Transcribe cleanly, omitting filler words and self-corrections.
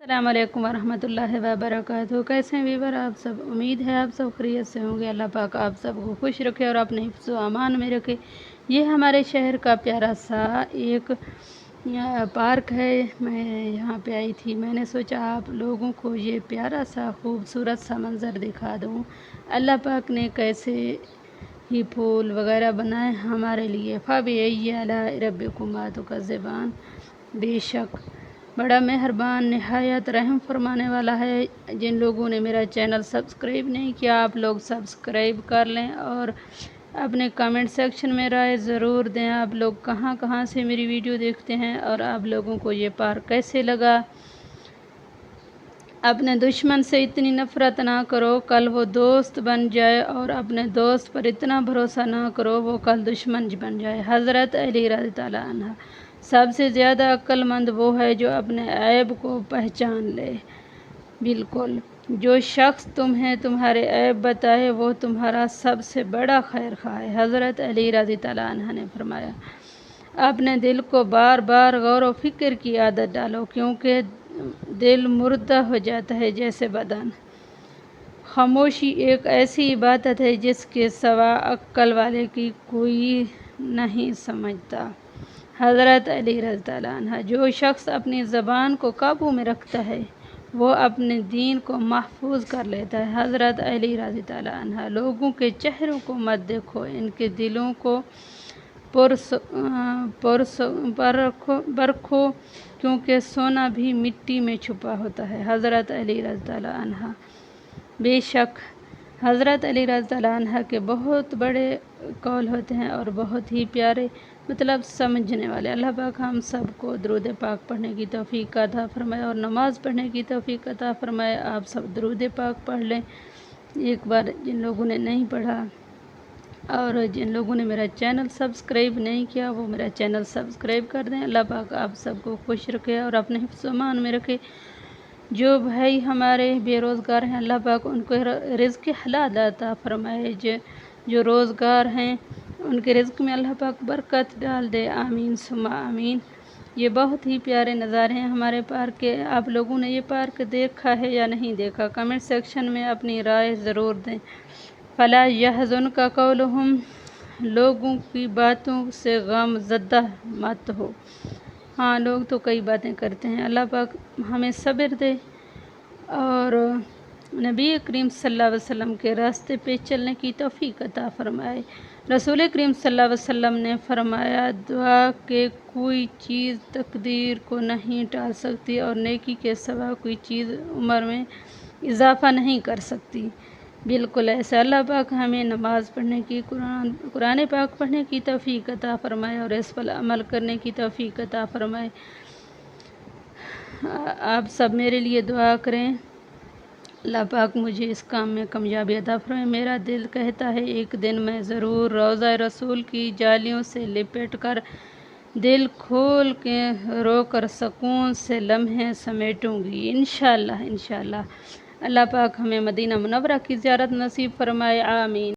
अस्सलाम वालेकुम वरहमतुल्लाहि वबरकातुहू। कैसे हैं वीवर आप सब? उम्मीद है आप सब खैरियत से होंगे। अल्लाह पाक आप सबको खुश रखे और अपने हिफ्ज़ व अमान में रखे। ये हमारे शहर का प्यारा सा एक पार्क है। मैं यहाँ पे आई थी, मैंने सोचा आप लोगों को ये प्यारा सा खूबसूरत सा मंज़र दिखा दूँ। अल्लाह पाक ने कैसे ही फूल वगैरह बनाए हमारे लिए। फ़बिअय्यि आलाइ रब्बिकुमा तुकज़्ज़िबान। बेशक बड़ा मेहरबान नहायत रहम फरमाने वाला है। जिन लोगों ने मेरा चैनल सब्सक्राइब नहीं किया, आप लोग सब्सक्राइब कर लें और अपने कमेंट सेक्शन में राय ज़रूर दें। आप लोग कहाँ कहाँ से मेरी वीडियो देखते हैं और आप लोगों को ये पार्क कैसे लगा। अपने दुश्मन से इतनी नफ़रत ना करो, कल वो दोस्त बन जाए, और अपने दोस्त पर इतना भरोसा ना करो वो कल दुश्मन बन जाए। हज़रत अली रज़ी अल्लाह अन्हा। सबसे ज़्यादा अक्लमंद वो है जो अपने ऐब को पहचान ले। बिल्कुल, जो शख्स तुम्हें तुम्हारे ऐब बताए वो तुम्हारा सबसे बड़ा खैर खा है। हज़रत अली रज़ी अल्लाह अन्हा ने फरमाया, अपने दिल को बार बार गौर व फिक्र की आदत डालो, क्योंकि दिल मुर्दा हो जाता है जैसे बदन। खामोशी एक ऐसी इबादत है जिसके सिवा अक्ल वाले की कोई नहीं समझता। हज़रत अली रज़ी अल्लाह अन्हा। जो शख्स अपनी ज़बान को काबू में रखता है वो अपने दीन को महफूज कर लेता है। हज़रत अली रज़ी अल्लाह अन्हा। लोगों के चेहरों को मत देखो, इनके दिलों को परखो, क्योंकि सोना भी मिट्टी में छुपा होता है। हज़रत अली रज़ी अल्लाह अन्हा। बेशक हज़रत अली रज़ी अल्लाह अन्हा के बहुत बड़े कौल होते हैं और बहुत ही प्यारे, मतलब समझने वाले। अल्लाह पाक हम सबको दुरूद पाक पढ़ने की तौफ़ीक अता फ़रमाए और नमाज़ पढ़ने की तौफ़ीक अता फ़रमाए। आप सब दुरूद पाक पढ़ लें एक बार, जिन लोगों ने नहीं पढ़ा, और जिन लोगों ने मेरा चैनल सब्सक्राइब नहीं किया वो मेरा चैनल सब्सक्राइब कर दें। अल्लाह पाक आप सबको खुश रखे और अपने हिफ्ज़ व अमान में रखे। जो भाई हमारे बेरोज़गार हैं, अल्लाह पाक उनको रिज़्क़ हलाल अता फ़रमाए। जो रोज़गार हैं उनके रिज़्क़ में अल्लाह पाक बरकत डाल दे। आमीन सुम्मा आमीन। ये बहुत ही प्यारे नज़ारे हैं हमारे पार्क के। आप लोगों ने ये पार्क देखा है या नहीं देखा, कमेंट सेक्शन में अपनी राय ज़रूर दें। फला यहज़ुनका क़ौलुहुम। लोगों की बातों से गम ज़दा मत हो। हाँ, लोग तो कई बातें करते हैं। अल्लाह पाक हमें सब्र दे और नबी करीम सल्लल्लाहु अलैहि वसल्लम के रास्ते पे चलने की तौफ़ीक अता फ़रमाए। रसूल करीम सल्लल्लाहु अलैहि वसल्लम ने फरमाया, दुआ के कोई चीज़ तकदीर को नहीं टाल सकती और नेकी के सिवा कोई चीज़ उम्र में इजाफ़ा नहीं कर सकती। बिल्कुल ऐसा। अल्लाह पाक हमें नमाज़ पढ़ने की, कुरान पाक पढ़ने की तौफ़ीक अता फ़रमाए और इस पर अमल करने की तौफ़ीक अता फ़रमाए। आप सब मेरे लिए दुआ करें, अल्लाह पाक मुझे इस काम में कामयाबी अता फ़रमाए। मेरा दिल कहता है एक दिन मैं ज़रूर रोज़ा रसूल की जालियों से लिपट कर दिल खोल के रो कर सुकून से लम्हे समेटूँगी, इंशाअल्लाह इंशाअल्लाह। अल्लाह पाक हमें मदीना मुनव्वरा की ज़ियारत नसीब फ़रमाए। आमीन।